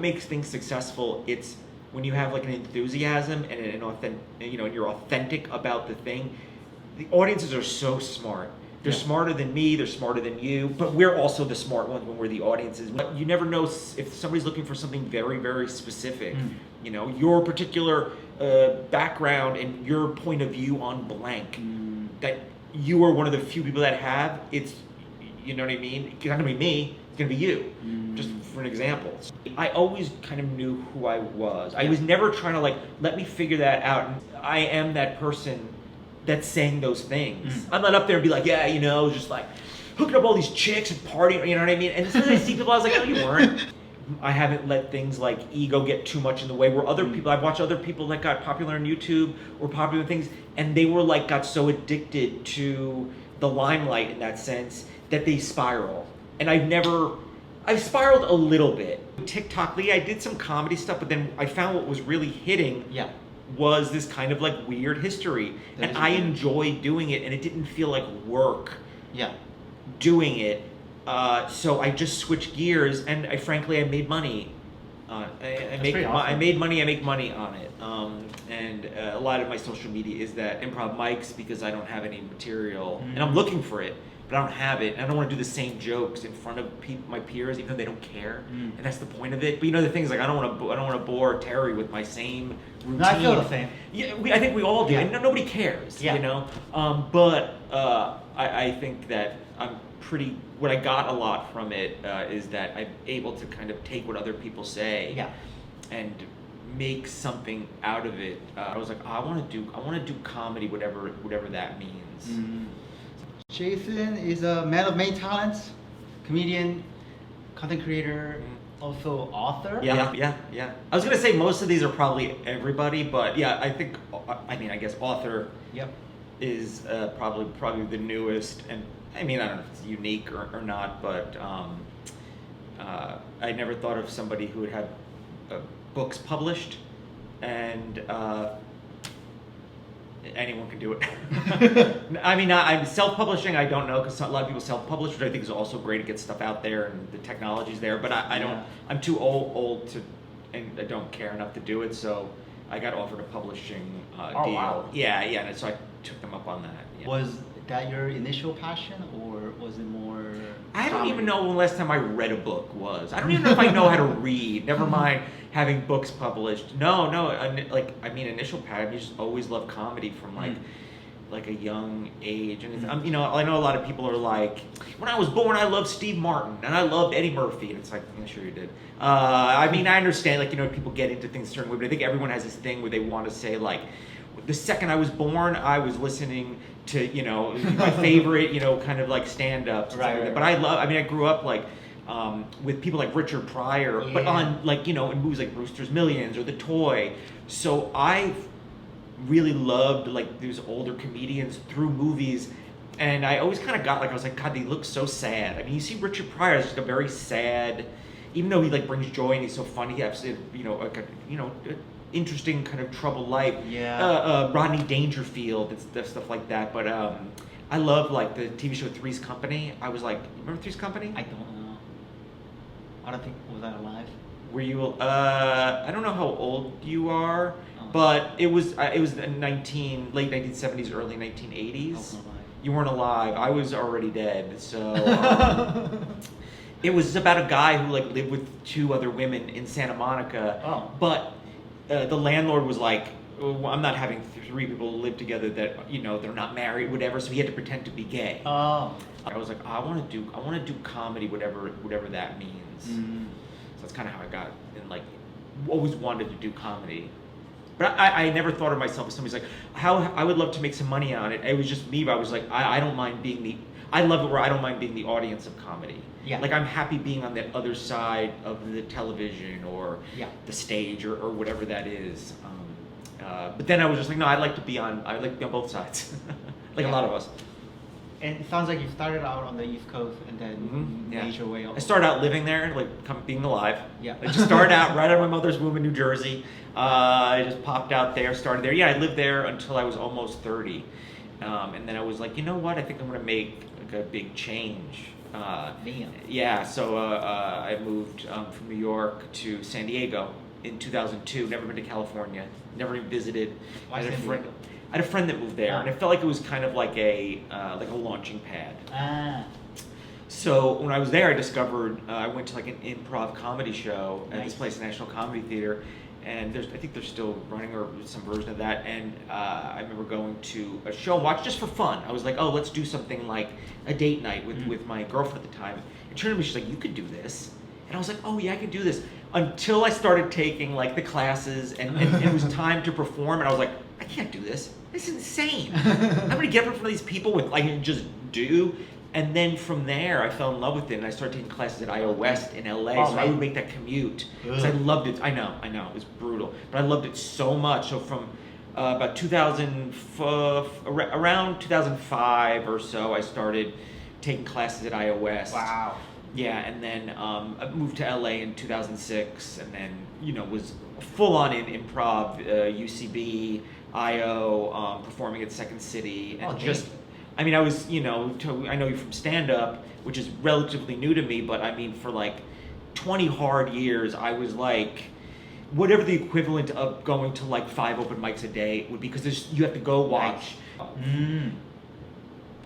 what makes things successful. It's when you have like an enthusiasm and an authentic, and you're authentic about the thing. The audiences are so smart. They're smarter than me, they're smarter than you, but we're also the smart ones when we're the audiences. You never know if somebody's looking for something very, very specific. Your particular background and your point of view on blank, that you are one of the few people that have, it's, you know what I mean? It's not gonna be me, it's gonna be you, just for an example. I always kind of knew who I was. I was never trying to let me figure that out. And I am that person that's saying those things. I'm not up there and be like, just like hooking up all these chicks and partying, you know what I mean? And as soon as I see people, I was like, no, you weren't. I haven't let things like ego get too much in the way where other people, I've watched other people that got popular on YouTube or popular things, and they were got so addicted to the limelight in that sense that they spiral. And I've spiraled a little bit. TikTok, I did some comedy stuff, but then I found what was really hitting was this kind of weird history. And I enjoyed doing it, and it didn't feel like work doing it. So I just switched gears, and frankly I made money. I make money on it. And a lot of my social media is that improv mics because I don't have any material, and I'm looking for it, but I don't have it. And I don't want to do the same jokes in front of my peers, even though they don't care. And that's the point of it. But the thing is, I don't want to bore Terry with my same routine. No, I feel the same. Yeah, I think we all do. And nobody cares. But I think that I'm pretty. What I got a lot from it is that I'm able to kind of take what other people say and make something out of it. I was like, I want to do comedy, whatever that means. Jason is a man of many talents, comedian, content creator, also author. Yeah. I was gonna say most of these are probably everybody, but I think I guess author is probably the newest, and I don't know if it's unique or not, but I never thought of somebody who would have books published, and anyone can do it. I'm self-publishing. I don't know, because a lot of people self-publish, which I think is also great to get stuff out there and the technology's there. But I don't. I'm too old to, and I don't care enough to do it. So I got offered a publishing deal. Wow. Yeah, and so I took them up on that. Yeah. Was that your initial passion, or was it more? I don't even know when the last time I read a book was. I don't even know if I know how to read. Never mind having books published. No. Initial passion. I just always loved comedy from like a young age, and it's, I know a lot of people are like, when I was born, I loved Steve Martin and I loved Eddie Murphy, and it's like, I'm sure you did. I understand people get into things a certain way, but I think everyone has this thing where they want to say the second I was born, I was listening to my favorite kind of stand-ups. Right. But I grew up with people like Richard Pryor, but on in movies like Brewster's Millions or The Toy. So I really loved these older comedians through movies, and I always kind of got I was like, God, they look so sad. You see Richard Pryor is just a very sad, even though he brings joy and he's so funny. He has interesting kind of troubled life. Rodney Dangerfield and stuff like that. But I love the TV show Three's Company. I was remember Three's Company? I don't know. I don't think, was I alive? Were you? I don't know how old you are, but it was late 1970s, early 1980s. You weren't alive. I was already dead. So it was about a guy who lived with two other women in Santa Monica. But the landlord was like, I'm not having three people live together that they're not married, whatever. So he had to pretend to be gay. I was like, I want to do comedy, whatever that means. So that's kind of how I got in. Always wanted to do comedy, but I never thought of myself as somebody's how I would love to make some money on it. It was just me. But I was I don't mind being I love it where I don't mind being the audience of comedy. I'm happy being on that other side of the television or the stage or whatever that is. But then I was just no, I'd like to be on both sides, a lot of us. And it sounds like you started out on the East Coast and then made your way up. I started out living there, being alive. I just started out right out of my mother's womb in New Jersey. I just popped out there, started there. I lived there until I was almost 30. And then I was like, you know what? I think I'm going to make a big change. Damn. Yeah, so I moved from New York to San Diego in 2002. Never been to California. Never even visited. Why I had a San friend. Diego? I had a friend that moved there, and it felt like it was kind of like a launching pad. Ah. So when I was there, I discovered I went to like an improv comedy show at this Nice. place, National Comedy Theater, and I think they're still running or some version of that. And I remember going to a show and watch just for fun. I was like, oh, let's do something like a date night with my girlfriend at the time. And she turned to me, she's like, you could do this. And I was like, oh yeah, I could do this. Until I started taking like the classes and it was time to perform, and I was like, I can't do this. This is insane. I'm gonna get up in front of these people with I can just do. And then from there, I fell in love with it, and I started taking classes at IO West in LA. Oh, so I would make that commute because I loved it. I know, it was brutal, but I loved it so much. So from about 2005, around 2005 or so, I started taking classes at IO West. Wow. Yeah, and then I moved to LA in 2006, and then was full on in improv, UCB, IO, performing at Second City, and just. I mean, I was, I know you from stand-up, which is relatively new to me, but I mean, for like 20 hard years, I was like, whatever the equivalent of going to like 5 open mics a day would be, because you have to go watch. And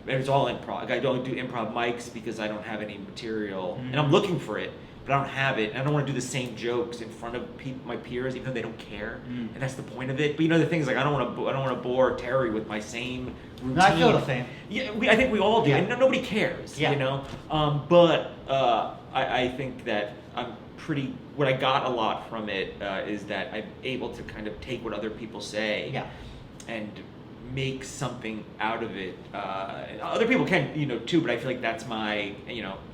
it's all improv. I don't do improv mics because I don't have any material, and I'm looking for it, but I don't have it. And I don't want to do the same jokes in front of my peers, even though they don't care, and that's the point of it. But the thing is, like, I don't want to bore Terry with my same routine. No, I feel the same. Yeah, I think we all do, Yeah. and nobody cares. Yeah. But I think that what I got a lot from it is that I'm able to kind of take what other people say, and make something out of it. Other people can, too, but I feel like that's my,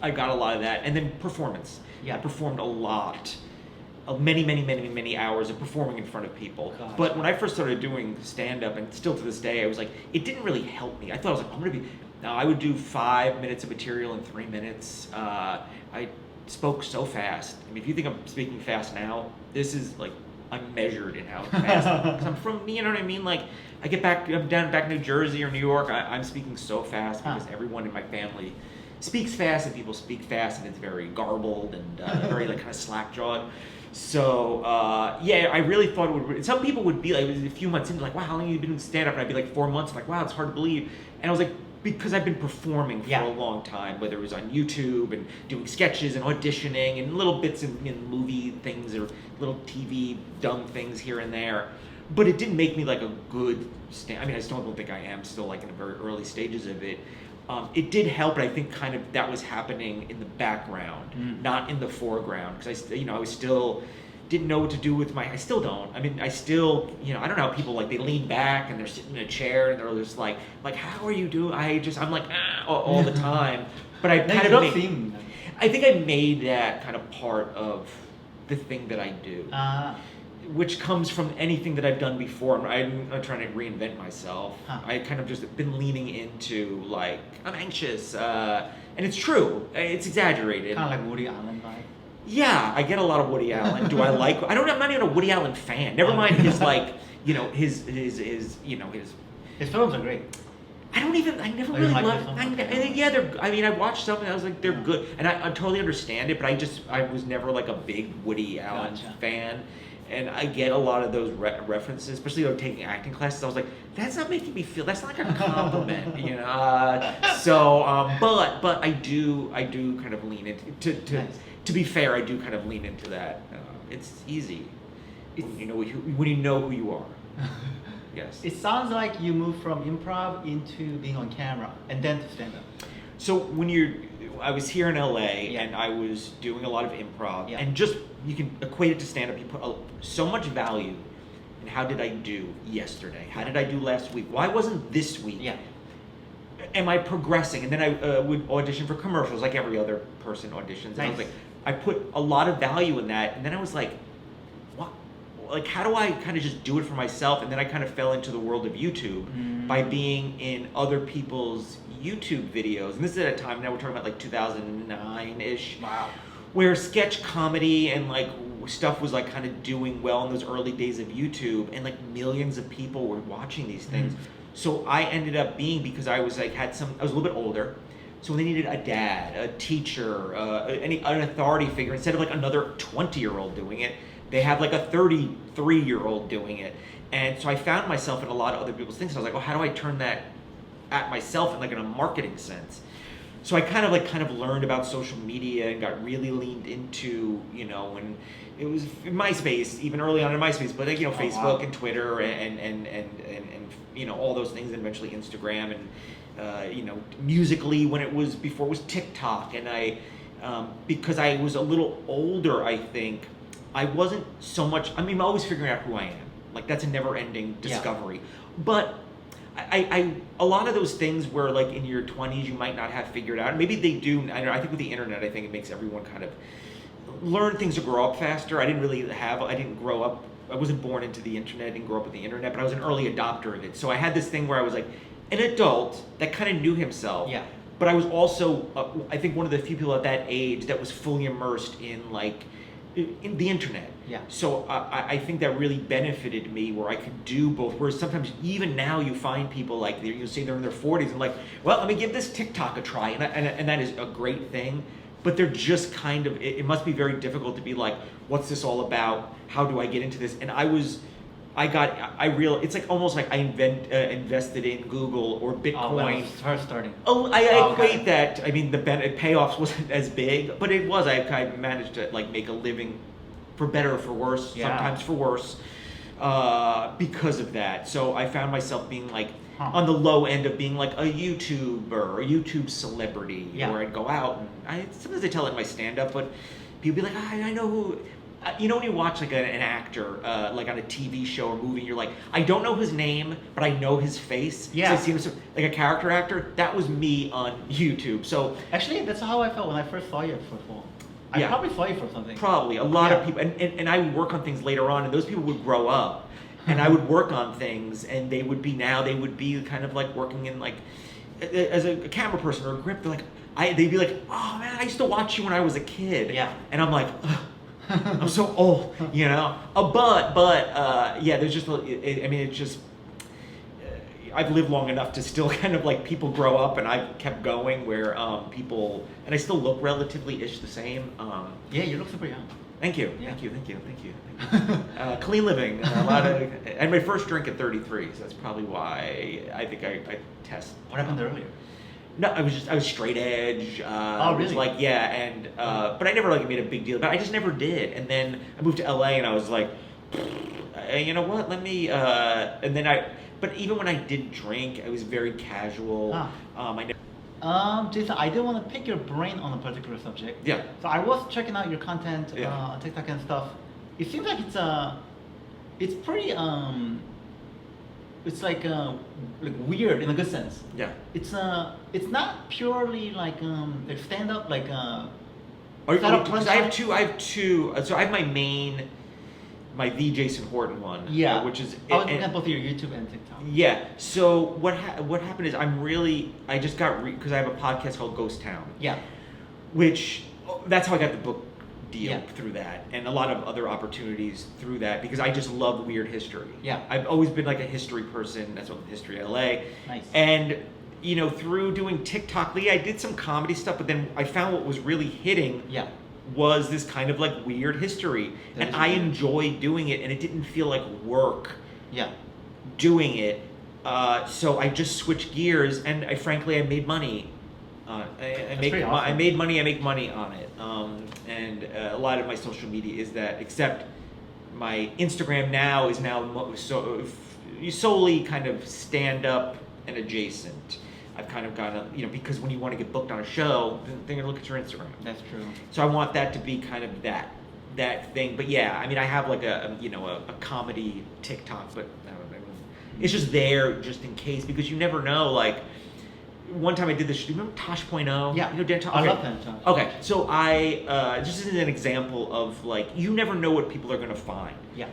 I got a lot of that. And then performance. Yeah. I performed a lot. Many hours of performing in front of people. Gosh. But when I first started doing stand-up, and still to this day, I was like, it didn't really help me. I thought I was like, I'm going to be... Now, I would do 5 minutes of material in 3 minutes. I spoke so fast. I mean, if you think I'm speaking fast now, this is like, I'm measured in how fast. Because I'm from, you know what I mean? Like, I'm down back in New Jersey or New York, I'm speaking so fast because everyone in my family speaks fast, and people speak fast, and it's very garbled and very like kind of slack-jawed. So I really thought it would. Some people would be like, a few months into, like, wow, how long have you been doing stand-up? And I'd be like 4 months, like, wow, it's hard to believe. And I was like, because I've been performing for a long time, whether it was on YouTube and doing sketches and auditioning and little bits in movie things or little TV dumb things here and there. But it didn't make me like a good I mean, I still don't think I am, still like in the very early stages of it. It did help, but I think kind of that was happening in the background, not in the foreground, because I was still didn't know what to do with I still don't. I mean, I still, I don't know how people, like, they lean back and they're sitting in a chair and they're just like, how are you doing? I'm like, all the time. But I kind of I think I made that kind of part of the thing that I do. Which comes from anything that I've done before. I'm not trying to reinvent myself. I kind of just been leaning into, like, I'm anxious. And it's true. It's exaggerated. Kind of like Woody Allen vibe. Yeah, I get a lot of Woody Allen. Do I like... I'm not even a Woody Allen fan. Never mind his, like, his His films are great. I never really loved... I watched something and I was like, they're good. And I totally understand it, but I was never, like, a big Woody Allen fan. And I get a lot of those references, especially taking acting classes. I was like, that's not making me feel. That's not like a compliment, but I do kind of lean into. To be fair, I do kind of lean into that. It's easy, when you know who you are. Yes. It sounds like you moved from improv into being on camera and then to stand up. So I was here in LA and I was doing a lot of improv, and just, you can equate it to stand up. You put so much value in how did I do yesterday? How did I do last week? Why wasn't this week? Am I progressing? And then I would audition for commercials like every other person auditions. And I was like, I put a lot of value in that, and then I was like, what? Like, how do I kind of just do it for myself? And then I kind of fell into the world of YouTube by being in other people's YouTube videos. And this is at a time, now we're talking about like 2009-ish. Wow. Where sketch comedy and like stuff was like kind of doing well in those early days of YouTube, and like millions of people were watching these things. So I ended up because I was like I was a little bit older, So when they needed a dad, a teacher, an authority figure, instead of like another 20-year-old doing it, they have like a 33-year-old doing it. And so I found myself in a lot of other people's things. And I was like, well, how do I turn that at myself in like in a marketing sense? So I kind of learned about social media and got really leaned into, you know, when it was MySpace, even early on in MySpace, but like, you know, Facebook and Twitter and you know, all those things, and eventually Instagram and you know, Musically when it was before it was TikTok. And I because I was a little older, I think I wasn't so much. I mean, I'm always figuring out who I am. Like that's a never-ending discovery. Yeah. But I a lot of those things where like in your 20s you might not have figured out. Maybe they do. I think with the internet, I think it makes everyone kind of learn things to grow up faster. I didn't grow up. I wasn't born into the internet. I didn't grow up with the internet, but I was an early adopter of it. So I had this thing where I was like an adult that kind of knew himself. Yeah. But I was also, I think, one of the few people at that age that was fully immersed in like in the internet. Yeah. So I think that really benefited me, where I could do both. Whereas sometimes even now you find people like you say they're in their 40s and like, well, let me give this TikTok a try, and that is a great thing. But they're just kind of, it must be very difficult to be like, what's this all about? How do I get into this? And it's like almost like I invested in Google or Bitcoin. When it was first starting. I equate that. I mean, the payoffs wasn't as big, but it was. I managed to like make a living, for better or for worse. Yeah. Sometimes for worse, because of that. So I found myself being like on the low end of being like a YouTuber or a YouTube celebrity, where I'd go out and sometimes I tell it in my stand-up, but people be like, I know who. You know when you watch like an actor like on a TV show or movie, you're like, I don't know his name, but I know his face. Yeah. So I see him like a character actor. That was me on YouTube. So actually, that's how I felt when I first saw you for full. I probably saw you for something. Probably a lot of people, and I would work on things later on, and those people would grow up, and I would work on things, and they would be kind of like working in like as a camera person or a grip. They're like, they'd be like, oh man, I used to watch you when I was a kid. Yeah. And I'm like, ugh. I'm so old, you know. But yeah, there's just. I mean, it's just. I've lived long enough to still kind of like people grow up, and I've kept going where people, and I still look relatively the same. Yeah, you look super young. Thank you, thank you. Clean living, a lot of. And my first drink at 33, so that's probably why I think I test. What happened earlier? No, I was straight edge. Really? I was like, yeah, and but I never like made a big deal. But I just never did. And then I moved to LA, and I was like, you know what? Let me. And then But even when I did drink, I was very casual. Jason, I did want to pick your brain on a particular subject. Yeah. So I was checking out your content on TikTok and stuff. It seems like it's pretty it's like weird in a good sense. Yeah. It's not purely like stand up like. Because I have two. So I have my the Jason Horton one. Yeah. Which is. I was looking at both your YouTube and TikTok. Yeah. So what happened is I just got because I have a podcast called Ghost Town. Yeah. Which that's how I got the book deal through that, and a lot of other opportunities through that, because I just love weird history. Yeah. I've always been like a history person. That's what History LA. Nice. And you know, through doing TikTok, I did some comedy stuff, but then I found what was really hitting. Yeah. Was this kind of like weird history, and I enjoyed doing it, and it didn't feel like work. Yeah. Doing it, so I just switched gears, and frankly I made money. I make money on it, and a lot of my social media is that. Except my Instagram now is solely kind of stand up and adjacent. I've kind of got because when you want to get booked on a show, they're gonna look at your Instagram. That's true. So I want that to be kind of that thing. But yeah, I mean, I have like a comedy TikTok, but it's just there just in case, because you never know. Like one time I did this. Do you remember Tosh.0? Yeah. Dan Tosh. I love that. Tosh. Okay, so I just as an example of like you never know what people are gonna find. Yeah.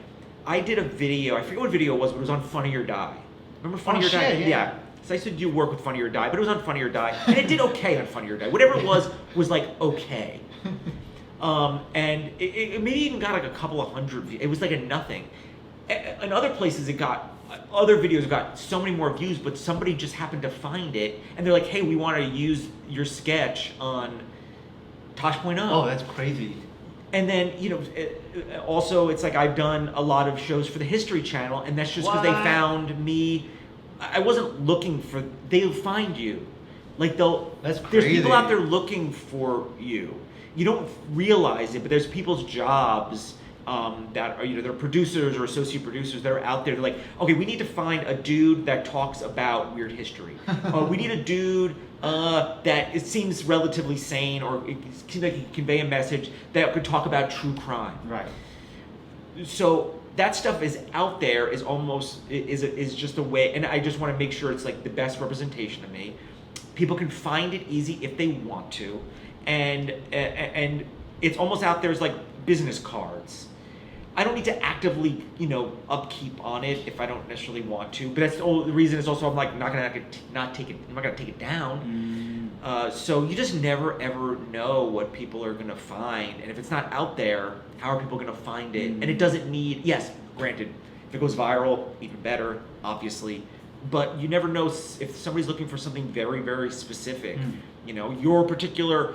I did a video. I forget what video it was, but it was on Funny or Die. Remember Funny or Die? Yeah. So I said do work with Funny or Die, but it was on Funny or Die, and it did okay on Funny or Die. Whatever it was like okay. And it maybe even got like a couple of hundred views. It was like a nothing. In other places, other videos got so many more views, but somebody just happened to find it, and they're like, hey, we want to use your sketch on Tosh.0. Oh, that's crazy. And then, also it's like I've done a lot of shows for the History Channel, and that's just because they What? found me. I wasn't looking for, they'll find you. Like That's there's crazy. people out there looking for you. You don't realize it, but there's people's jobs that are, they're producers or associate producers that are out there. They're like, okay, we need to find a dude that talks about weird history. We need a dude that it seems relatively sane, or it seems like he can convey a message that could talk about true crime. Right. So that stuff is out there, is almost is just a way, and I just want to make sure it's like the best representation of me. People can find it easy if they want to, and it's almost out there as like business cards. I don't need to actively, upkeep on it if I don't necessarily want to. But that's the reason is also I'm like not gonna take it down. So you just never ever know what people are gonna find, and if it's not out there, how are people gonna find it? And it doesn't need. Yes, granted, if it goes viral, even better, obviously. But you never know if somebody's looking for something very, very specific. Your particular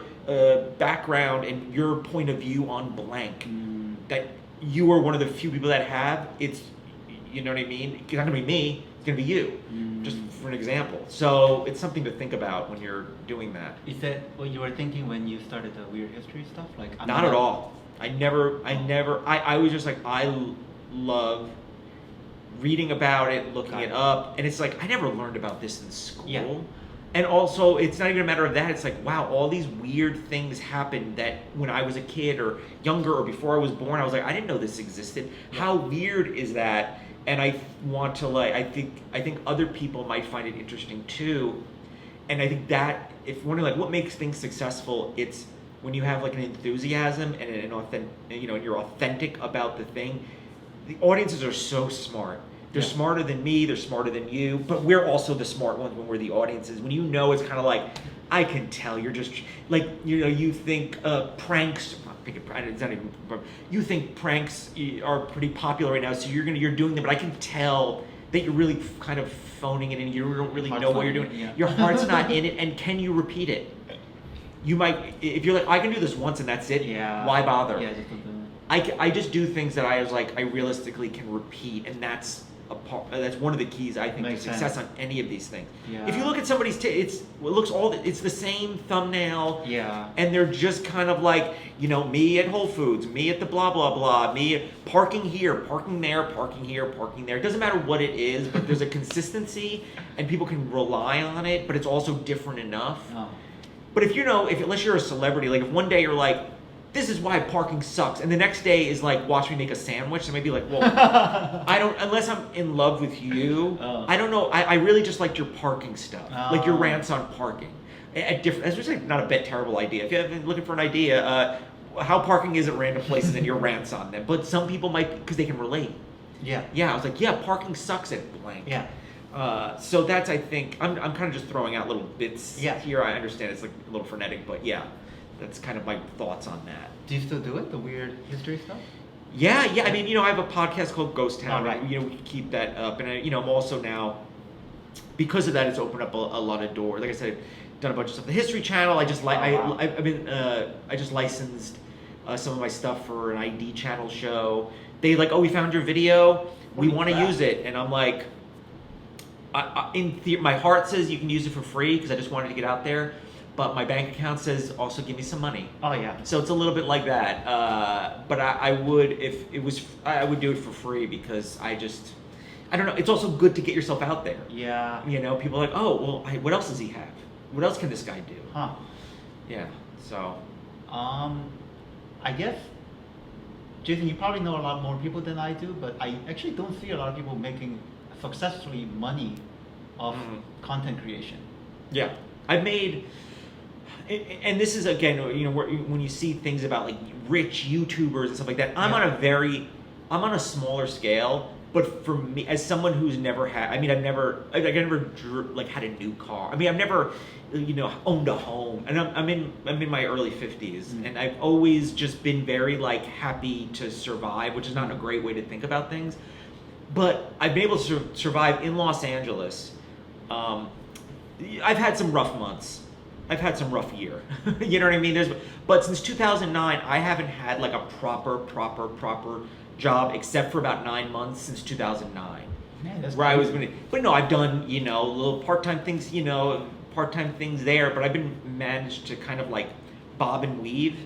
background and your point of view on blank. That you are one of the few people that have. It's, you know what I mean? It's not gonna be me. It's gonna be you. Just for an example. So it's something to think about when you're doing that. Is that what you were thinking when you started the weird history stuff? Like, Not at all. I was just like, I love reading about it, looking it up, and it's like I never learned about this in school. Yeah. And also, it's not even a matter of that. It's like, wow, all these weird things happened that when I was a kid or younger or before I was born, I was like, I didn't know this existed. Yeah. How weird is that? And I want to I think other people might find it interesting too. And I think that if wondering like what makes things successful, it's when you have like an enthusiasm and an authentic, and you're authentic about the thing. The audiences are so smart. They're smarter than me, they're smarter than you, but we're also the smart ones when we're the audiences. When it's kind of like, I can tell you're just, like, you think pranks, it's not even, you think pranks are pretty popular right now, so you're doing them, but I can tell that you're really kind of phoning it in, you don't really know what you're doing. Yeah. Your heart's not in it, and can you repeat it? You might, if you're like, I can do this once and that's it, why bother? Yeah, just don't do it. I just do things that I realistically can repeat, and that's that's one of the keys I think to success on any of these things. Yeah. If you look at somebody's, it's the same thumbnail. Yeah. And they're just kind of like, me at Whole Foods, me at the blah blah blah, me parking here, parking there, parking here, parking there. It doesn't matter what it is, but there's a consistency, and people can rely on it. But it's also different enough. Oh. But if unless you're a celebrity, like if one day you're like, this is why parking sucks, and the next day is like, watch me make a sandwich, and maybe like, well, I don't, unless I'm in love with you, I don't know, I really just liked your parking stuff, like your rants on parking. That's just like not a terrible idea. If you've been looking for an idea, how parking is at random places and your rants on them, but some people might, because they can relate. Yeah. Yeah, I was like, yeah, parking sucks at blank. Yeah. So that's, I think, I'm kind of just throwing out little bits here. I understand it's like a little frenetic, but yeah. That's kind of my thoughts on that. Do you still do it, the weird history stuff? Yeah. I mean, I have a podcast called Ghost Town. Oh, right. We keep that up, and I'm also now, because of that, it's opened up a lot of doors. Like I said, I've done a bunch of stuff. The History Channel, I just I just licensed some of my stuff for an ID channel show. They like, oh, we found your video, we want to use it, and I'm like, my heart says you can use it for free because I just wanted to get out there. But my bank account says also give me some money. Oh yeah. So it's a little bit like that. But I would, if it was, I would do it for free because I don't know. It's also good to get yourself out there. Yeah. People are like, oh, well, what else does he have? What else can this guy do? Huh. Yeah. So. I guess, Jason, you probably know a lot more people than I do, but I actually don't see a lot of people making successfully money off content creation. Yeah. I've made. And this is again, when you see things about like rich YouTubers and stuff like that, I'm on a smaller scale. But for me, as someone who's never had, I never had a new car. I've never, owned a home, and I'm in my early 50s, and I've always just been very like happy to survive, which is not a great way to think about things. but I've been able to survive in Los Angeles. I've had some rough months. I've had some rough year. You know what I mean? But since 2009, I haven't had like a proper job except for about 9 months since 2009. Man, that's where I was crazy. going to, but no, I've done, little part-time things, part-time things there, but I've been managed to kind of like bob and weave,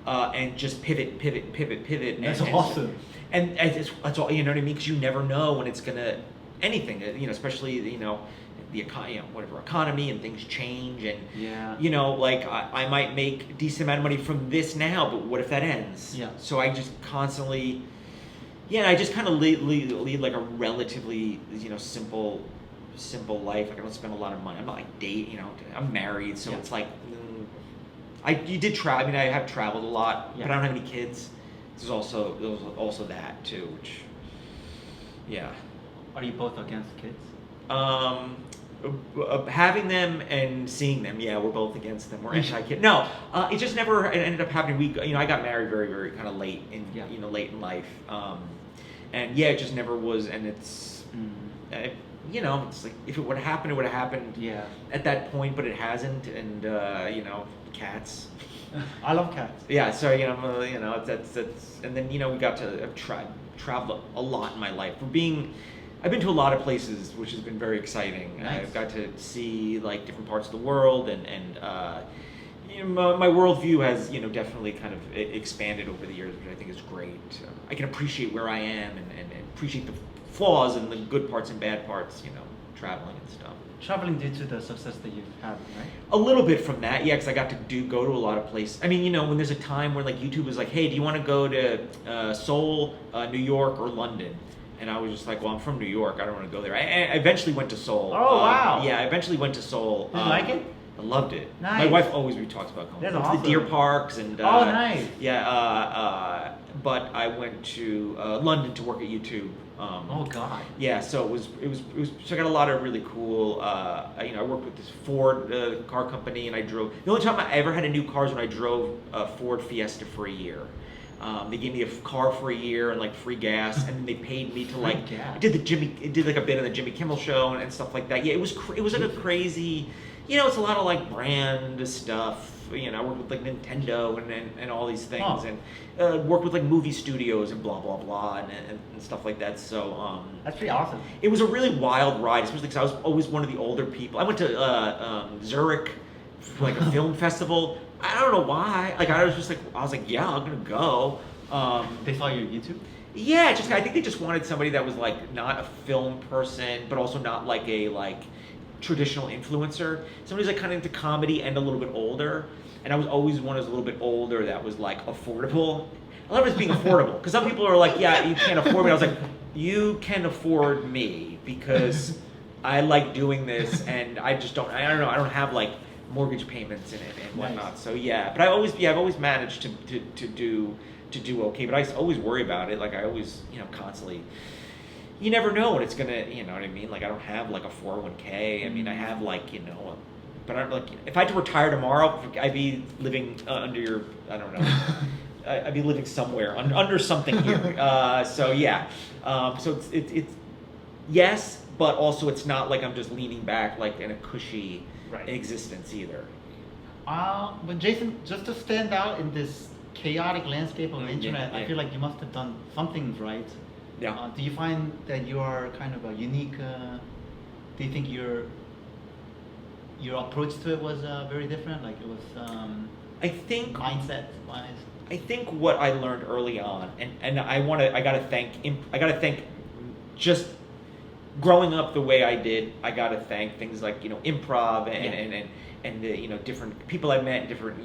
and just pivot. That's awesome. And that's all, you know what I mean? Because you never know when it's gonna, anything, especially, the economy and things change, and Yeah. like I might make a decent amount of money from this now, but what if that ends? Yeah. So I just constantly, I just kind of lead like a relatively simple life. Like I don't spend a lot of money. I'm not like I'm married, so Yeah. it's like you did travel. I mean, I have traveled a lot, Yeah. but I don't have any kids. There's also that too, which yeah. Are you both against kids? Having them and seeing them, yeah, we're both against them. We're anti-kid. No, it just never ended up happening. I got married very, very kind of late in, Yeah. Late in life, and yeah, it just never was. And it's, it's like if it would have happened, it would have happened. Yeah. At that point, but it hasn't. And cats. I love cats. Yeah, so that's and then we got to travel a lot in my life. I've been to a lot of places, which has been very exciting. Nice. I've got to see like different parts of the world, and my worldview has definitely kind of expanded over the years, which I think is great. I can appreciate where I am and appreciate the flaws and the good parts and bad parts, traveling and stuff. Traveling due to the success that you've had, right? A little bit from that, yeah, because I got to go to a lot of places. I mean, when there's a time where like YouTube was like, hey, do you want to go to Seoul, New York, or London? And I was just like, well, I'm from New York. I don't want to go there. I eventually went to Seoul. Oh, wow. Yeah, I eventually went to Seoul. Did you like it? I loved it. Nice. My wife always talks about going. That's to awesome. the deer parks and. Oh, nice. Yeah, but I went to London to work at YouTube. Oh God. Yeah, so it was. So I got a lot of really cool. I worked with this Ford car company, and I drove. The only time I ever had a new car is when I drove a Ford Fiesta for a year. They gave me a car for a year and like free gas, and then they paid me to like. gas. I did like a bit on the Jimmy Kimmel show and stuff like that. Yeah, it was like a crazy. It's a lot of like brand stuff. I worked with like Nintendo and all these things, and worked with like movie studios and blah blah blah and stuff like that. So That's pretty awesome. it was a really wild ride, especially because I was always one of the older people. I went to Zurich for like a film festival. I don't know why. Like I was like, yeah, I'm gonna go. They saw your YouTube? Yeah, I think they just wanted somebody that was like not a film person, but also not like a traditional influencer. Somebody's like kind of into comedy and a little bit older. And I was always one who's a little bit older that was like affordable. I love it as being affordable because some people are like, yeah, you can't afford me. I was like, you can afford me because I like doing this, and I just don't. I don't know. I don't have like mortgage payments in it and whatnot. Nice. So yeah, but I've always managed to do okay. But I always worry about it. Like I always constantly. You never know when it's gonna. You know what I mean? Like I don't have like a 401k. I mean, I have like but I'm like if I had to retire tomorrow, I'd be living under your. I don't know. I'd be living somewhere under something here. So yeah. So it's yes, but also it's not like I'm just leaning back like in a cushy Right. existence either. But Jason, just to stand out in this chaotic landscape of the internet, I yeah. feel like you must have done some things right. Yeah. Do you find that you are kind of a unique? Do you think your approach to it was very different? Like it was I think mindset wise. I think what I learned early on, and I gotta thank just growing up the way I did. I gotta thank things like improv and the different people I met, different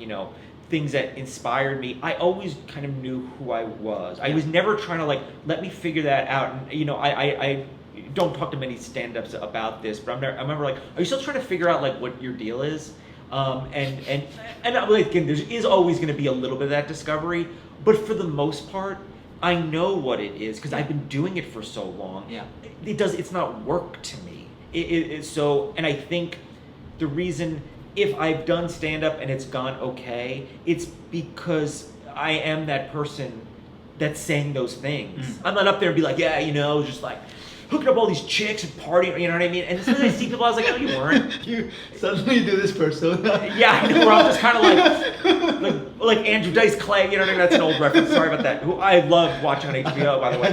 things that inspired me. I always kind of knew who I was. I was never trying to like let me figure that out. And I don't talk to many stand-ups about this, but I remember like, are you still trying to figure out like what your deal is? And like, again, there is always going to be a little bit of that discovery, but for the most part, I know what it is because I've been doing it for so long. Yeah. It's not work to me. So, and I think the reason if I've done stand-up and it's gone okay, it's because I am that person that's saying those things. I'm not up there and be like, yeah, just like, hooking up all these chicks and partying, you know what I mean? And as soon as I see people, I was like, no, you weren't. You suddenly do this persona. Yeah, I know, where I'm just kind of like Andrew Dice Clay, you know what I mean? That's an old reference, sorry about that. Who I love watching on HBO, by the way.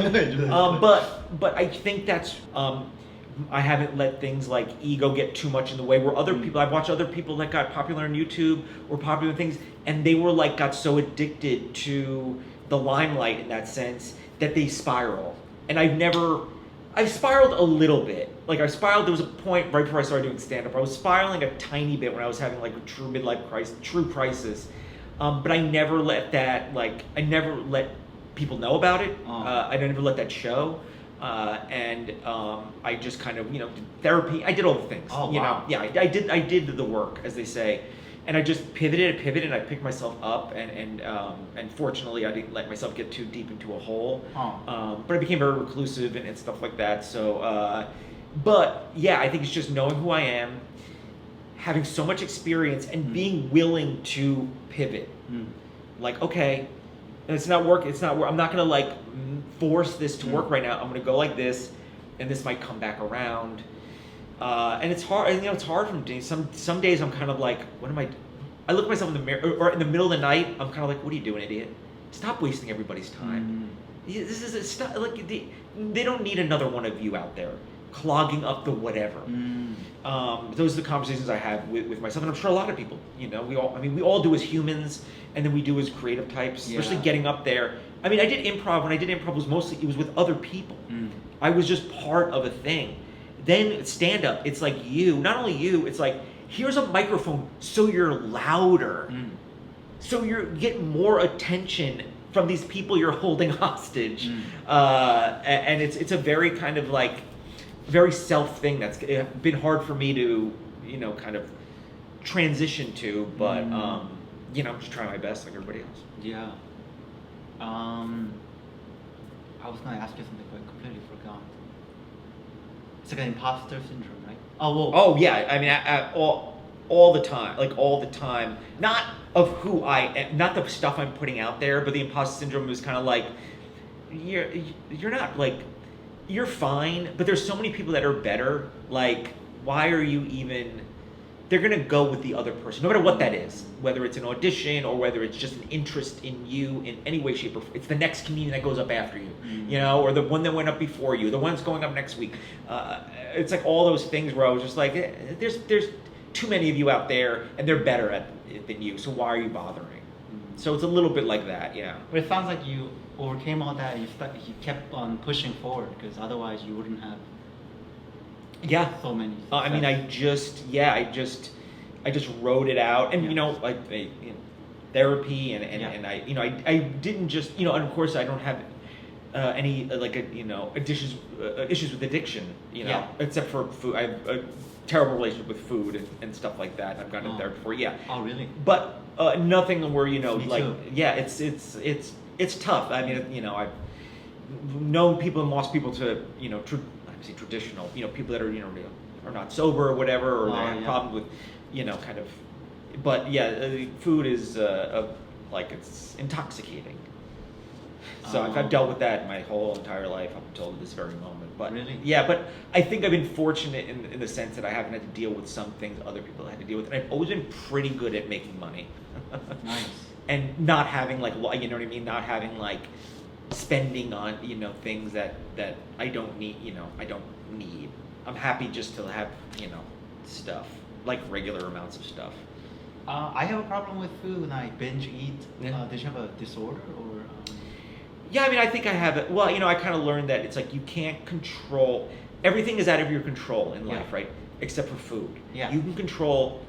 But I think that's, I haven't let things like ego get too much in the way where other people, I've watched other people that got popular on YouTube or popular things, and they were like, got so addicted to the limelight in that sense that they spiral. And I've spiraled a little bit. Like I spiraled, there was a point right before I started doing stand-up, I was spiraling a tiny bit when I was having like a true midlife crisis, true crisis. But I never let that, I never let people know about it. I never let that show. I just kind of, did therapy. I did all the things. Oh, wow. Yeah, I did the work, as they say. And I just pivoted, and I picked myself up, and fortunately I didn't let myself get too deep into a hole. But I became very reclusive and stuff like that. So, but yeah, I think it's just knowing who I am, having so much experience, and being willing to pivot. Like, okay, it's not work. I'm not gonna force this to work right now. I'm gonna go like this, and this might come back around. And it's hard. And, it's hard from days. Some days I'm kind of like, what am I? I look at myself in the mirror, or in the middle of the night, I'm kind of like, what are you doing, idiot? Stop wasting everybody's time. This is they don't need another one of you out there clogging up the whatever. Those are the conversations I have with myself, and I'm sure a lot of people. We all do as humans, and then we do as creative types, especially getting up there. I mean, I did improv. When I did improv, it was with other people. I was just part of a thing. Then stand up, it's like not only you, it's like, here's a microphone so you're louder. So you're getting more attention from these people you're holding hostage. And it's a very kind of very self thing that's been hard for me to, kind of transition to, but I'm just trying my best like everybody else. Yeah. I was gonna ask you something, but I completely forgot. It's like an imposter syndrome, right? Oh yeah, I mean, all the time. Not of who I am, not the stuff I'm putting out there, but the imposter syndrome is kind of like, you're not you're fine, but there's so many people that are better. Like, why are you even? They're gonna go with the other person, no matter what that is. Whether it's an audition or whether it's just an interest in you in any way, shape, or form. It's the next comedian that goes up after you, or the one that went up before you, the one that's going up next week. It's like all those things where I was just like, there's too many of you out there, and they're better at it than you. So why are you bothering? So it's a little bit like that, yeah. But it sounds like you overcame all that, and you kept on pushing forward, because otherwise you wouldn't have. Yeah. So many. I mean, I just wrote it out, and therapy, and I didn't just, and of course I don't have any issues with addiction, except for food. I have a terrible relationship with food and stuff like that. I've gotten there before, yeah. Oh, really? But nothing where Me too. yeah, it's tough. I mean, I've known people and lost people to traditional, people that are not sober or whatever, or they have problems with, kind of. But yeah, food is it's intoxicating. So I've dealt with that my whole entire life up until this very moment. But really? Yeah, but I think I've been fortunate in the sense that I haven't had to deal with some things other people had to deal with, and I've always been pretty good at making money. Nice. And not having you know what I mean, not having spending on things that I don't need. I don't need. I'm happy just to have stuff, regular amounts of stuff. I have a problem with food when I binge eat. Yeah. Did you have a disorder or? Yeah, I mean, I think I have it. Well, I kind of learned that it's you can't control. Everything is out of your control in life, right? Except for food. Yeah. You can control.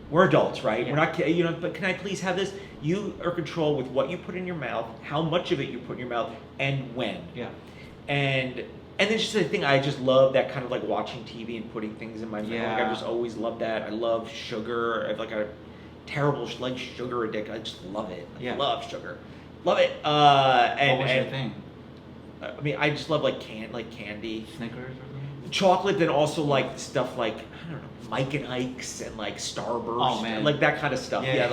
We're adults, right? Yeah. We're not, but can I please have this? You are control with what you put in your mouth, how much of it you put in your mouth, and when. Yeah. And then just the thing, I just love that kind of watching TV and putting things in my mouth. Yeah. I've just always loved that. I love sugar. I have a terrible sugar addiction. I just love it. I love sugar. Love it. What was your thing? I mean, I just love candy. Snickers or something? Chocolate, then also stuff I don't know, Mike and Ike's and Starburst. Oh, man. That kind of stuff. Yeah.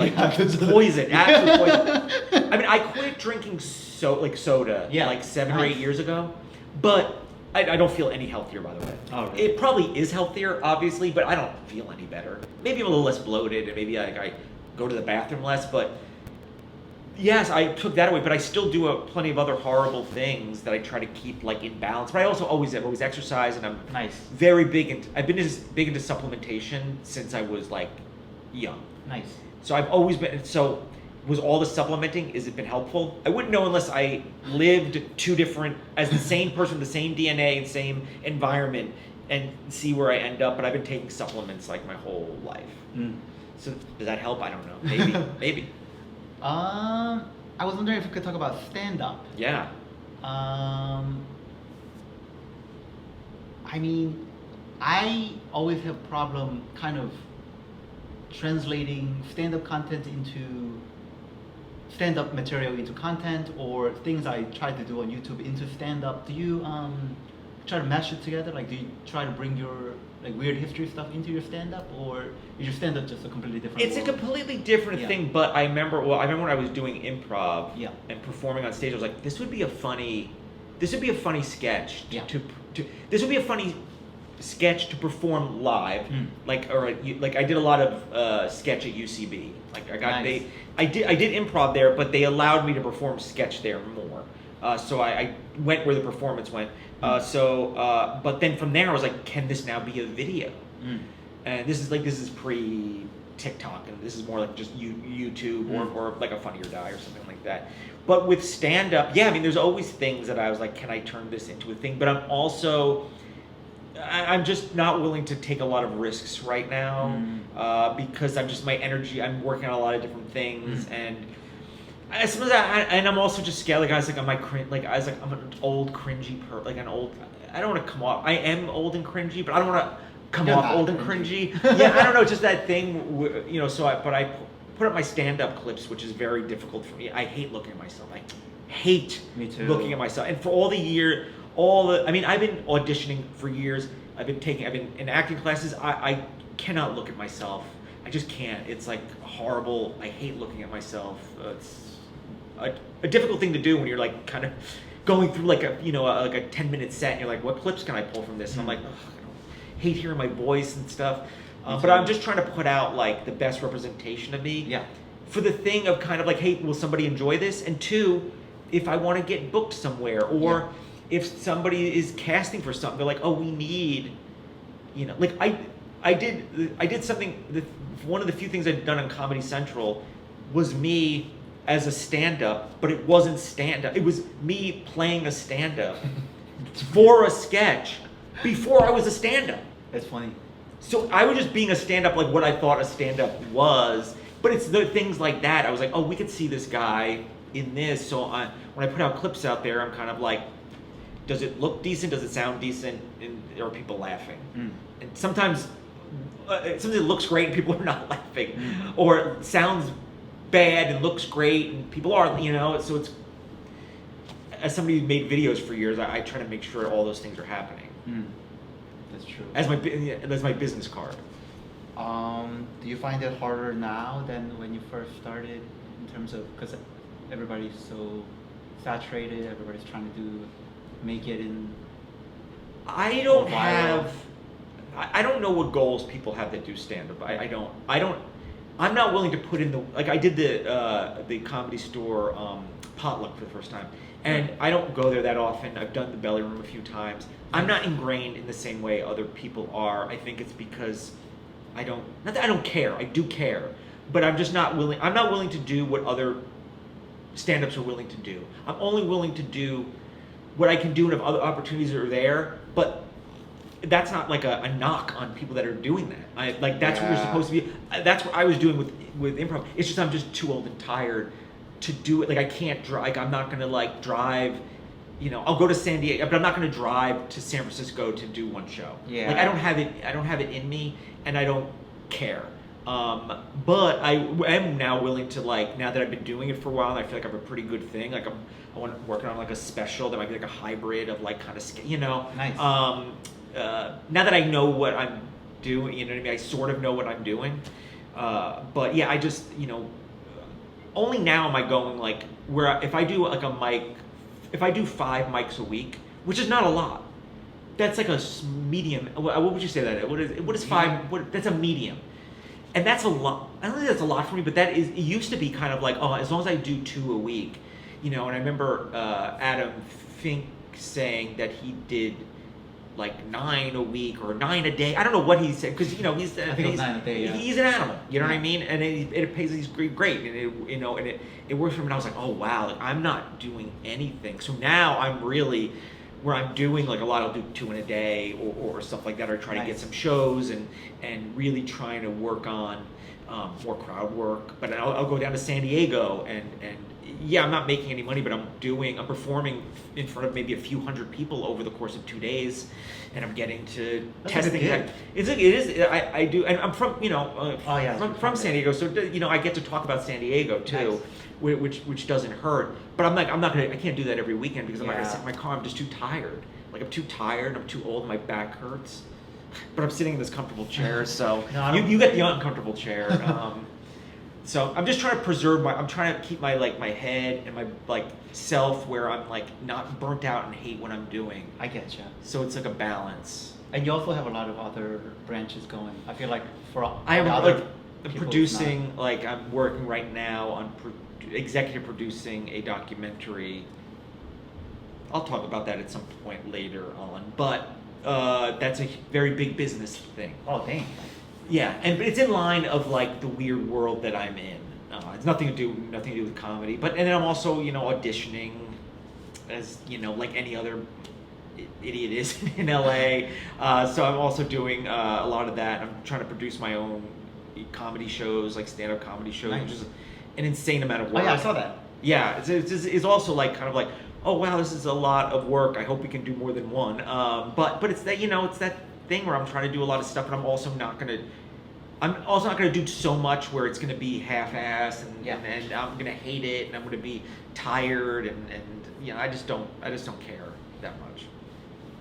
Poison, absolute poison. I mean, I quit drinking soda 7 or 8 years ago, but I don't feel any healthier, by the way. Oh, really? It probably is healthier, obviously, but I don't feel any better. Maybe I'm a little less bloated, and maybe I go to the bathroom less, but yes, I took that away, but I still do plenty of other horrible things that I try to keep like in balance. But I also always exercise, and I'm Nice. very big into. I've been big into supplementation since I was like young. Nice. So I've always been. So was all the supplementing? Has it been helpful? I wouldn't know unless I lived two different, as the same person, the same DNA and same environment, and see where I end up. But I've been taking supplements like my whole life. Mm. So does that help? I don't know. Maybe. Maybe. I was wondering if we could talk about stand-up. Yeah. I mean, I always have problem kind of translating stand-up content into stand-up material into content, or things I try to do on YouTube into stand-up. Do you try to mash it together? Like, do you try to bring your like weird history stuff into your stand-up, or is your stand-up just a completely different It's world? a completely different Yeah. thing, but I remember when I was doing improv Yeah. and performing on stage, I was like, this would be a funny sketch Yeah. this would be a funny sketch to perform live, Mm. like I did a lot of sketch at UCB. Like Nice. I did improv there, but they allowed me to perform sketch there more. So I went where the performance went. But then from there I was like, can this now be a video? Mm. And this is pre TikTok, and this is more like just YouTube or like a Funny or Die or something like that. But with stand up, yeah, I mean, there's always things that I was like, can I turn this into a thing? But I'm just not willing to take a lot of risks right now because my energy. I'm working on a lot of different things, and I suppose I'm also just scared. Like I was like, I'm an old cringy I don't want to come off. I am old and cringy, but I don't want to come You're off not old and cringy. cringy. Yeah, I don't know, just that thing, So I put up my stand-up clips, which is very difficult for me. I hate looking at myself. I hate Me too. looking at myself. And for all the year, I've been auditioning for years. I've been in acting classes. I cannot look at myself. I just can't. It's like horrible. I hate looking at myself. It's a difficult thing to do when you're like kind of going through like a 10-minute set, and you're like, what clips can I pull from this? And I'm like, ugh, I hate hearing my voice and stuff. But I'm just trying to put out like the best representation of me. Yeah. For the thing of kind of like, hey, will somebody enjoy this? And two, if I want to get booked somewhere, or if somebody is casting for something, they're like, oh, we need, like I did something. One of the few things I'd done on Comedy Central was me as a stand-up, but it wasn't stand-up. It was me playing a stand-up for a sketch before I was a stand-up. That's funny. So I was just being a stand-up, like what I thought a stand-up was. But it's the things like that. I was like, oh, we could see this guy in this. So when I put out clips out there, I'm kind of like, does it look decent? Does it sound decent? And are people laughing? And sometimes it looks great and people are not laughing, or it sounds bad and looks great and people are, So it's, as somebody who made videos for years, I try to make sure all those things are happening. That's true. As my business card. Do you find it harder now than when you first started, in terms of, because everybody's so saturated, everybody's trying to make it in? I don't know what goals people have that do stand-up. I'm not willing to put in I did the Comedy Store potluck for the first time, and I don't go there that often. I've done the Belly Room a few times. I'm not ingrained in the same way other people are. I think it's because not that I don't care. I do care, but I'm just not willing. I'm not willing to do what other stand-ups are willing to do. I'm only willing to do what I can do, and if other opportunities are there, but that's not like a knock on people that are doing that. That's what you're supposed to be. That's what I was doing with improv. It's just I'm just too old and tired to do it. Like I can't drive. Like, I'm not gonna like drive. I'll go to San Diego, but I'm not gonna drive to San Francisco to do one show. Yeah. Like I don't have it in me, and I don't care. But I am now willing to, like, now that I've been doing it for a while, and I feel like I have a pretty good thing. Like I'm working on like a special that might be like a hybrid of like kind of Nice. Now that I know what I'm doing, what I mean? I sort of know what I'm doing. But yeah, I just, only now am I going like where if I do like a mic, if I do 5 mics a week, which is not a lot, that's like a medium. What would you say that is? What is five? That's a medium, and that's a lot. I don't think that's a lot for me, but that is. It used to be kind of like, oh, as long as I do 2 a week, And I remember Adam Fink saying that he did like 9 a week or 9 a day. I don't know what he said because he's I think it was 9 a day. Yeah. He's an animal. You know what I mean? And it pays. He's great, and it works for him. And I was like, oh wow, like, I'm not doing anything. So now I'm really where I'm doing like a lot. I'll do 2 in a day or stuff like that, or try to get some shows and really trying to work on more crowd work. But I'll go down to San Diego and yeah, I'm not making any money, but I'm performing in front of maybe a few hundred people over the course of 2 days, and I'm getting to test things. It is. I do, and I'm from from San Diego, so I get to talk about San Diego too, which doesn't hurt. But I can't do that every weekend because I'm not gonna sit in my car. I'm just too tired. Like I'm too tired. I'm too old. My back hurts. But I'm sitting in this comfortable chair, so you get the uncomfortable chair. So I'm just trying to preserve I'm trying to keep my my head and my self where I'm not burnt out and hate what I'm doing. I get you. So it's like a balance. And you also have a lot of other branches going. I feel like I'm producing, I'm working right now on executive producing a documentary. I'll talk about that at some point later on, but that's a very big business thing. Oh, dang. Yeah, and it's in line of the weird world that I'm in. It's nothing to do with comedy. And then I'm also auditioning as like any other idiot is in LA. So I'm also doing a lot of that. I'm trying to produce my own comedy shows, like stand-up comedy shows, which is an insane amount of work. Oh yeah, I saw that. Yeah, it's also oh wow, this is a lot of work. I hope we can do more than one. But it's that it's that thing where I'm trying to do a lot of stuff, but I'm also not gonna do so much where it's gonna be half-assed and I'm gonna hate it and I'm gonna be tired and I just don't care that much.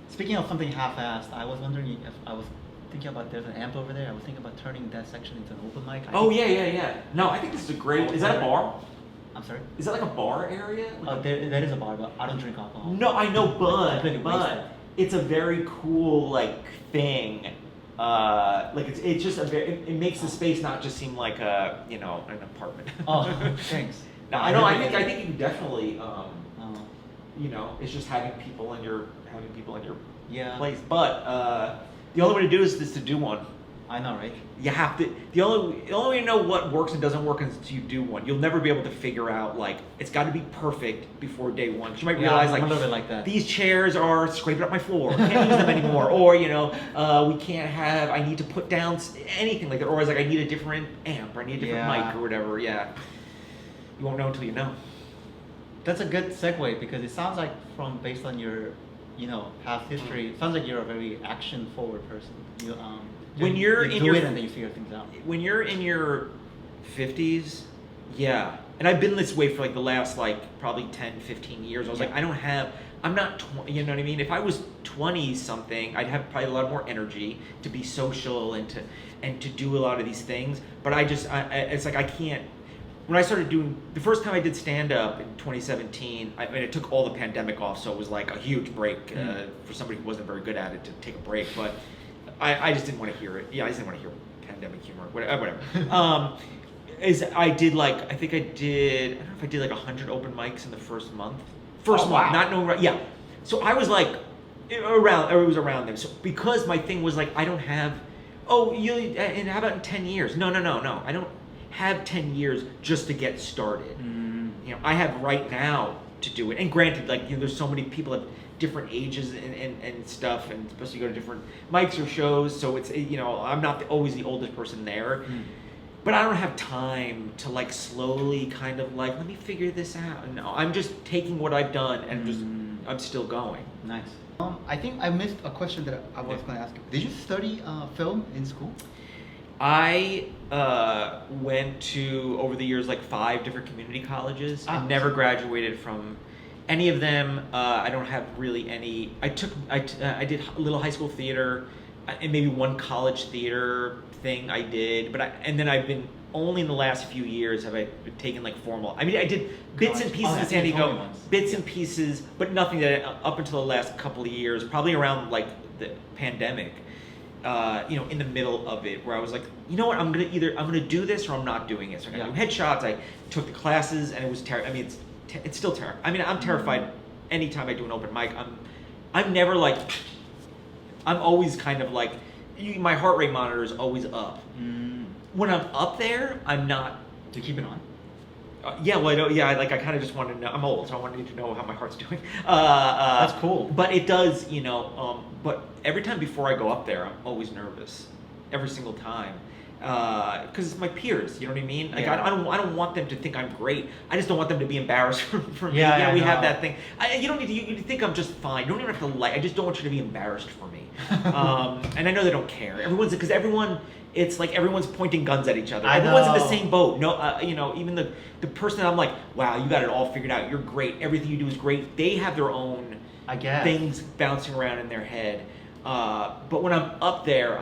Speaking of something half-assed, I was wondering if I was thinking about there's an amp over there. I was thinking about turning that section into an open mic. Yeah. No, I think this is a great. Is that a bar? I'm sorry? Is that like a bar area? That is a bar, but I don't drink alcohol. No, I know, but it's a very cool thing. It's just it makes the space not just seem like an apartment. Oh, thanks. No, I think you can definitely it's just having people in your place. But the only way to do is to do one. I know, right? You have to. The only way to know what works and doesn't work is you do one. You'll never be able to figure out it's got to be perfect before day one. You might realize I'm a little bit like that. These chairs are scraping up my floor. I can't use them anymore. Or we can't have. I need to put down anything like that. Or I need a different amp. Or I need a different mic or whatever. Yeah. You won't know until you know. That's a good segue because it sounds like based on your past history, it sounds like you're a very action forward person. When you're in your and then you figure things out. When you're in your 50s, yeah. And I've been this way for the last probably 10, 15 years. I was I'm not 20, you know what I mean? If I was 20 something, I'd have probably a lot more energy to be social and to do a lot of these things. But it's I can't. When I started doing, the first time I did stand-up in 2017, it took all the pandemic off, so it was a huge break for somebody who wasn't very good at it to take a break, but I just didn't want to hear it. Yeah, I just didn't want to hear pandemic humor, whatever. I did I think I don't know if I did 100 open mics in the first month. Wow. Not knowing, yeah. So I was it was around them. So because my thing was I don't have, and how about in 10 years? No. I don't have 10 years just to get started. I have right now to do it. And granted, there's so many people at different ages and stuff, and supposed to go to different mics or shows. So it's I'm not always the oldest person there, but I don't have time to slowly kind of let me figure this out. No, I'm just taking what I've done and I'm still going. Nice. I think I missed a question that I was going to ask you. Did you study film in school? I went to, over the years, 5 different community colleges. I never graduated from any of them. I don't have really any. I did a little high school theater and maybe one college theater thing I did, and then I've been only in the last few years have I taken like formal. I mean, I did bits and pieces Oh, in San you told Diego, me once. bits Yeah. and pieces, but nothing that up until the last couple of years, probably around like the pandemic, in the middle of it, where I was like, you know what, I'm gonna do this or I'm not doing it. So I got Yeah. new headshots. I took the classes, and it was terrible. I mean, it's still terrible. I mean, I'm terrified anytime I do an open mic. I'm never like, I'm always kind of like, my heart rate monitor is always up. When I'm up there, I'm not. Do you keep it on? Yeah, well, I kind of just wanted to know. I'm old, so I wanted to know how my heart's doing. That's cool. But it does, but every time before I go up there, I'm always nervous. Every single time. Because it's my peers, you know what I mean? Like, Yeah. I don't want them to think I'm great. I just don't want them to be embarrassed for me. Yeah, You know, I we have know. that thing. You don't need to, you think I'm just fine. You don't even have to like, I just don't want you to be embarrassed for me. And I know they don't care. Because it's like everyone's pointing guns at each other. I Everyone's in the know. same boat. No, even the person that I'm like, wow, you got it all figured out. You're great. Everything you do is great. They have their own I guess. things bouncing around in their head. But when I'm up there,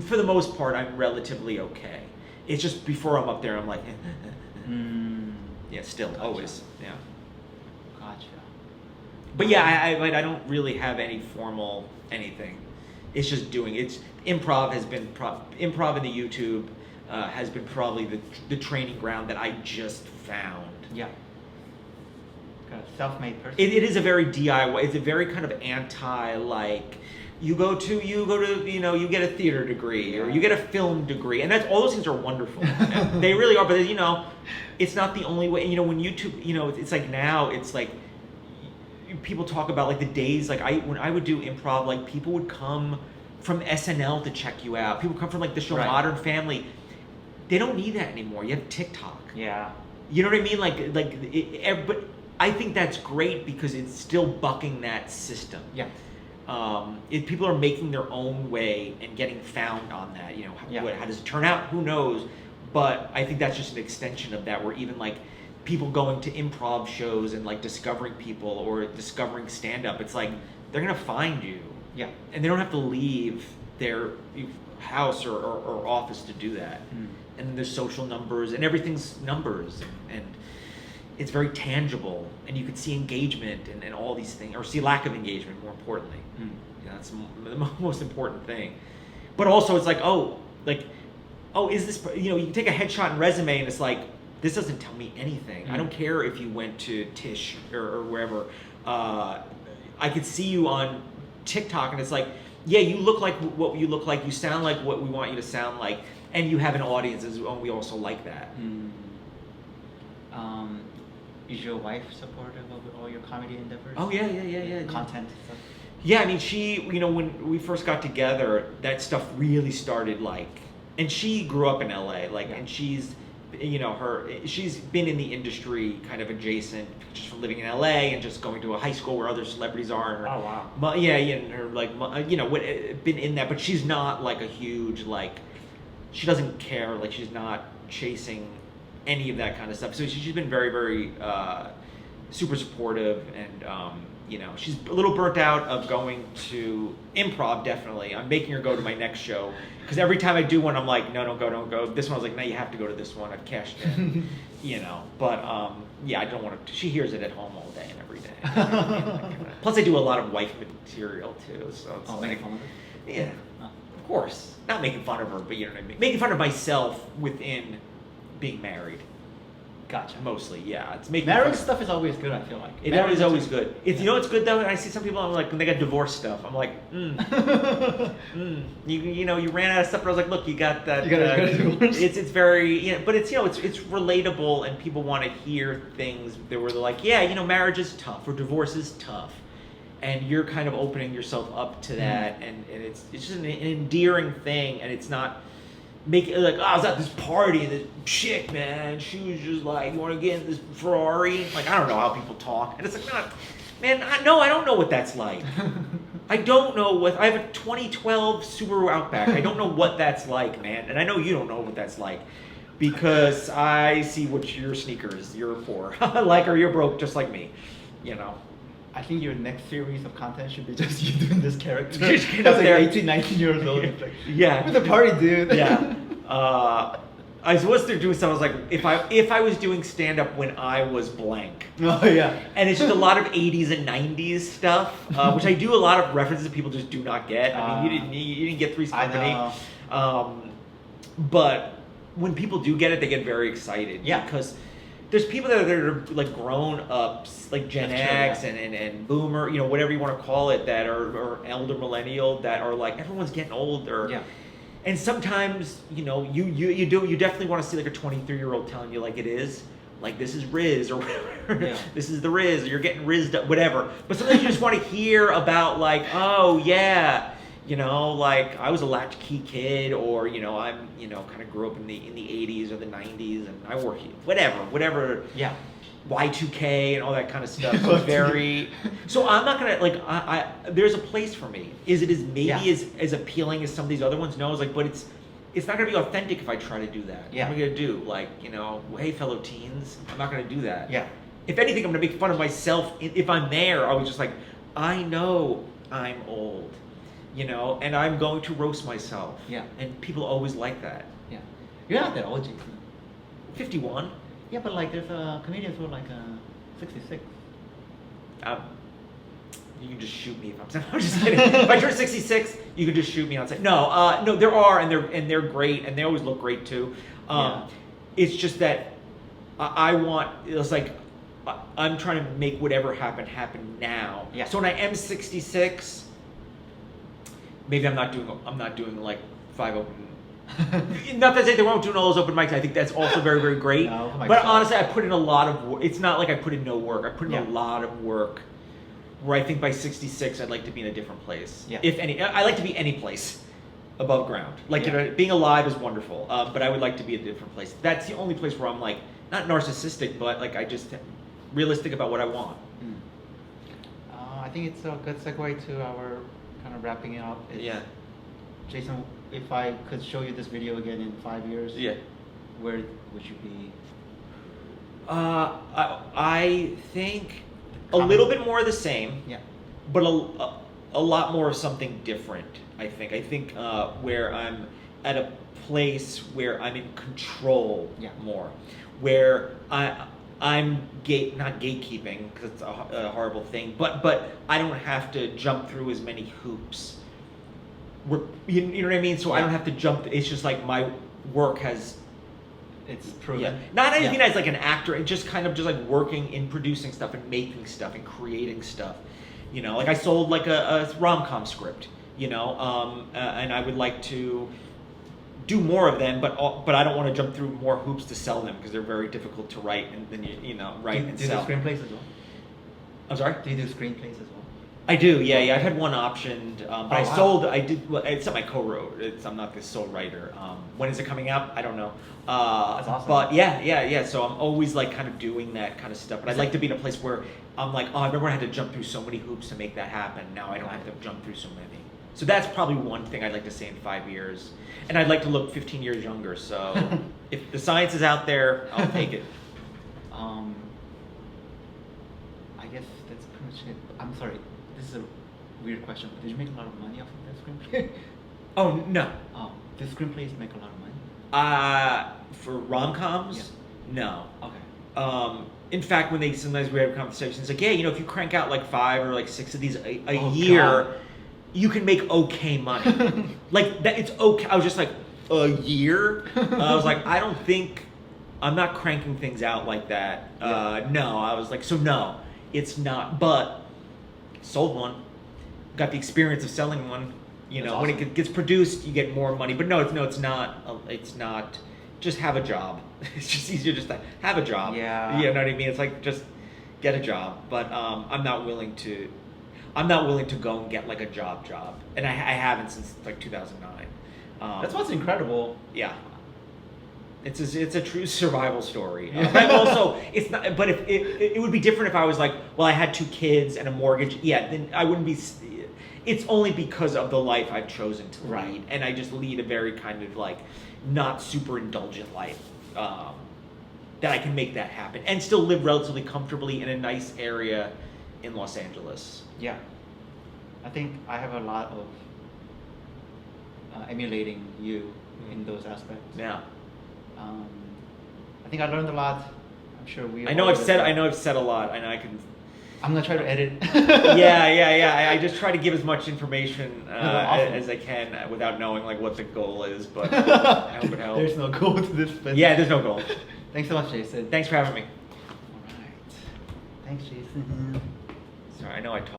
for the most part, I'm relatively okay. It's just before I'm up there, I'm like, yeah, still, Gotcha. always, yeah. Gotcha. But yeah, I don't really have any formal anything. It's just doing. Improv improv in the YouTube has been probably the training ground that I just found. Yeah. Got a self-made person. It is a very DIY. It's a very kind of anti like. You get a theater degree or you get a film degree, and all those things are wonderful. They really are, but it's not the only way. When YouTube, it's like now it's like people talk about like the days like when I would do improv, like people would come from SNL to check you out. People come from like the show Right. Modern Family. They don't need that anymore. You have TikTok. Yeah. You know what I mean? But I think that's great because it's still bucking that system. Yeah. People are making their own way and getting found on that. How does it turn out? Who knows? But I think that's just an extension of that, where even like people going to improv shows and like discovering people or discovering stand-up, it's like they're gonna find you. Yeah. And they don't have to leave their house or office to do that. And there's social numbers and everything's numbers and it's very tangible and you can see engagement and all these things, or see lack of engagement more importantly. That's the most important thing. But also it's like, is this, you can take a headshot and resume and it's like, this doesn't tell me anything. I don't care if you went to Tish or wherever. I could see you on TikTok and it's like, yeah, you look like what you look like, you sound like what we want you to sound like, and you have an audience, and we also like that. Is your wife supportive of all your comedy endeavors? Oh yeah. Content stuff? Yeah, I mean, she, when we first got together, that stuff really started and she grew up in LA, and she's, she's been in the industry kind of adjacent, just from living in LA and just going to a high school where other celebrities are. And her, Oh, wow. and her, been in that, but she's not like a huge, she doesn't care, she's not chasing any of that kind of stuff. So she's been very, very super supportive, and she's a little burnt out of going to improv. Definitely, I'm making her go to my next show because every time I do one, I'm like, no, don't go. This one, I was like, no, you have to go to this one. I've cashed in, But I don't want to. She hears it at home all day and every day. Plus, I do a lot of wife material too, so it's making fun of her? Yeah, Oh. of course, not making fun of her, but you know what I mean. Making fun of myself within being married. Gotcha. Mostly, yeah. It's making Marriage fun of- stuff is always good, I feel like. It Marriage is always is- good. It's it's good though. And I see some people, I'm like, when they got divorce stuff, I'm like, You ran out of stuff. But I was like, look, you got that. You got a divorce. It's very, but it's it's relatable, and people want to hear things that were like, marriage is tough or divorce is tough, and you're kind of opening yourself up to that, and it's just an endearing thing, and it's not. Make it like, I was at this party and this chick, man, she was just like, you want to get in this Ferrari? I don't know how people talk. And it's like, I don't know what that's like. I don't know I have a 2012 Subaru Outback. I don't know what that's like, man. And I know you don't know what that's like because I see what your sneakers you're poor. Or you're broke just like me, I think your next series of content should be just you doing this character. Just get That's up there. 18, 19 years old. It's like, Yeah. with the party, dude. Yeah. I was there doing stuff. I was like, if I was doing stand up when I was blank, Oh yeah. and it's just a lot of 80s and 90s stuff, which I do a lot of references that people just do not get. I mean, you didn't get Three's I Company, know. but when people do get it, they get very excited. Yeah. Because there's people that are like grown ups, like Gen That's X true, and Boomer, you know, whatever you want to call it, that are or elder millennial, that are like everyone's getting older. Yeah. And sometimes, you know, you definitely want to see like a 23-year-old telling you like it is, like this is Riz or whatever, Yeah. this is the Riz, or you're getting Rizzed up, whatever. But sometimes you just want to hear about like, oh yeah, you know, like I was a latchkey kid, or you know, I'm, you know, kind of grew up in the 80s or the 90s, and I work here, whatever. Yeah. Y2K and all that kind of stuff. So very. So I'm not gonna like. I there's a place for me. Is it maybe Yeah. as appealing as some of these other ones? No, it's like, but it's not gonna be authentic if I try to do that. Yeah. What am I gonna do? Like, you know, hey fellow teens, I'm not gonna do that. Yeah. If anything, I'm gonna make fun of myself. If I'm there, I was just like, I know I'm old, you know, and I'm going to roast myself. Yeah. And people always like that. Yeah. You're not that old, Jason. 51. Yeah, but like there's comedians who are like 66. You can just shoot me if I'm just kidding. If I turn 66, you can just shoot me outside. No, there are, and they're great, and they always look great too. Yeah. It's just that it's like I'm trying to make whatever happen now. Yeah. So when I am 66, maybe I'm not doing like 5 open. Not to say they won't do all those open mics. I think that's also very, very great. No, open mics but suck. honestly, I put in a lot of work. It's not like I put in no work. I put in Yeah. a lot of work. Where I think by 66, I'd like to be in a different place. Yeah. If any, I like to be any place above ground. Like, Yeah. you know, being alive is wonderful, but I would like to be a different place. That's the only place where I'm like not narcissistic, but like I just realistic about what I want. I think it's a good segue to our kind of wrapping it up. Yeah. Jason, if I could show you this video again in 5 years, Yeah. where would you be? I think a little bit more of the same. Yeah. But a lot more of something different. I think where I'm at a place where I'm in control Yeah. more, where I'm not gatekeeping because it's a horrible thing, but I don't have to jump through as many hoops. You know what I mean? So I don't have to jump. It's just like my work has. It's proven. Yeah. Not even as like an actor, and just kind of just like working in producing stuff and making stuff and creating stuff. You know, like I sold like a rom-com script, you know, and I would like to do more of them, but I don't want to jump through more hoops to sell them because they're very difficult to write and then you know write and do you sell. do screenplays as well? I'm sorry? Do you do screenplays as well? I do, yeah. I've had one optioned, but Oh, I wow. sold. I did. Well, it's not my co-wrote. I'm not the sole writer. When is it coming out? I don't know. That's awesome. But yeah. So I'm always like kind of doing that kind of stuff. But I'd like to be in a place where I'm like, oh, I remember I had to jump through so many hoops to make that happen. Now I don't have to jump through so many. So that's probably one thing I'd like to say in 5 years. And I'd like to look 15 years younger. So if the science is out there, I'll take it. I guess that's pretty much it. I'm sorry, this is a weird question, but did you make a lot of money off of that screenplay? Oh no. Did screenplays make a lot of money? For rom-coms, Yeah. no. Okay. In fact, sometimes we have conversations like, yeah, you know, if you crank out like 5 or like 6 of these a Oh, year, God. you can make okay money. Like that, it's okay. I was just like, a year? I was like, I'm not cranking things out like that. Yeah. No, I was like, so no, it's not. But sold one, got the experience of selling one. You That's know, when awesome. it gets produced, you get more money. But no, it's not. It's not. Just have a job. It's just easier just to have a job. Yeah. You know what I mean? It's like just get a job. But I'm not willing to go and get like a job, and I haven't since like 2009. That's what's incredible. Yeah. It's a true survival story. But also, it's not. But if it would be different if I was like, well, I had 2 kids and a mortgage. Yeah, then I wouldn't be. It's only because of the life I've chosen to lead, Right. and I just lead a very kind of like not super indulgent life. That I can make that happen and still live relatively comfortably in a nice area in Los Angeles. Yeah. I think I have a lot of emulating you in those aspects. Yeah. I think I learned a lot. I'm sure we. I know I've said a lot. I know I can. I'm gonna try to edit. Yeah. I just try to give as much information Awesome. as I can without knowing like what the goal is, but I hope it helps. There's no goal to this, but Yeah, there's no goal. Thanks so much, Jason. Thanks for having me. All right. Thanks, Jason. Sorry, I know I talked.